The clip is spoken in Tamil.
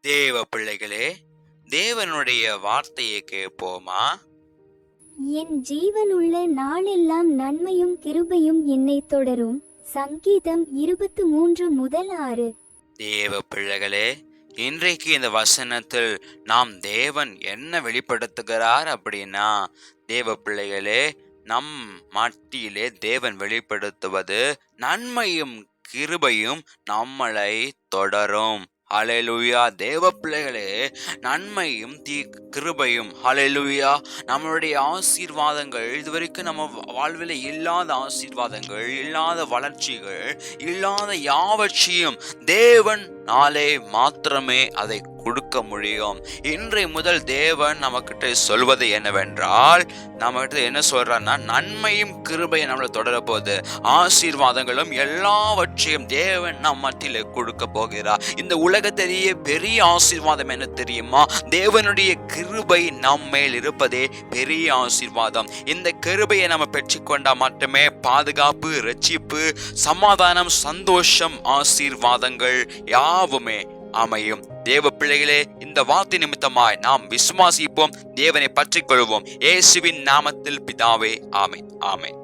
தேவ பிள்ளைகளே, தேவனுடைய வார்த்தையை கேட்போமா? என் ஜீவனுள்ள நாளெல்லாம் நன்மையும் கிருபையும் என்னை தொடரும். சங்கீதம் 23:6. தேவ பிள்ளைகளே, இன்றைக்கு இந்த வசனத்தில் நாம் தேவன் என்ன வெளிப்படுத்துகிறார் அப்படின்னா, தேவ பிள்ளைகளே, நம் மத்தியிலே தேவன் வெளிப்படுத்துவது நன்மையும் கிருபையும் நம்மளை தொடரும். ஹல்லேலூயா. தேவ பிள்ளைகளே, நன்மையும் கிருபையும், ஹல்லேலூயா, நம்மளுடைய ஆசீர்வாதங்கள், இதுவரைக்கும் நம்ம வாழ்வில் இல்லாத ஆசீர்வாதங்கள், இல்லாத வளர்ச்சிகள், இல்லாத யாவற்றையும் தேவன் நாளே மாத்திரமே அதை கொடுக்க முடியும். இன்றைய முதல் தேவன் நமக்கிட்ட சொல்வது என்னவென்றால், நம்மகிட்ட என்ன சொல்றான்னா, நன்மையும் கிருபையும் நம்மளை தொடர போது, ஆசீர்வாதங்களும் எல்லாவற்றையும் தேவன் நம் மத்தியிலே கொடுக்க போகிறார். இந்த உலகத்திலேயே பெரிய ஆசீர்வாதம் என்ன தெரியுமா? தேவனுடைய கிருபை நம்ம மேல் இருப்பதே பெரிய ஆசீர்வாதம். இந்த கிருபையை நம்ம பெற்றுக்கொண்டா மட்டுமே பாதுகாப்பு, ரட்சிப்பு, சமாதானம், சந்தோஷம், ஆசீர்வாதங்கள் யாவுமே அமையும். தேவ பிள்ளைகளே, இந்த வார்த்தை நிமித்தமாய் நாம் விசுவாசிப்போம், தேவனை பற்றிக் கொள்வோம். இயேசுவின் நாமத்தில் பிதாவே, ஆமென், ஆமென்.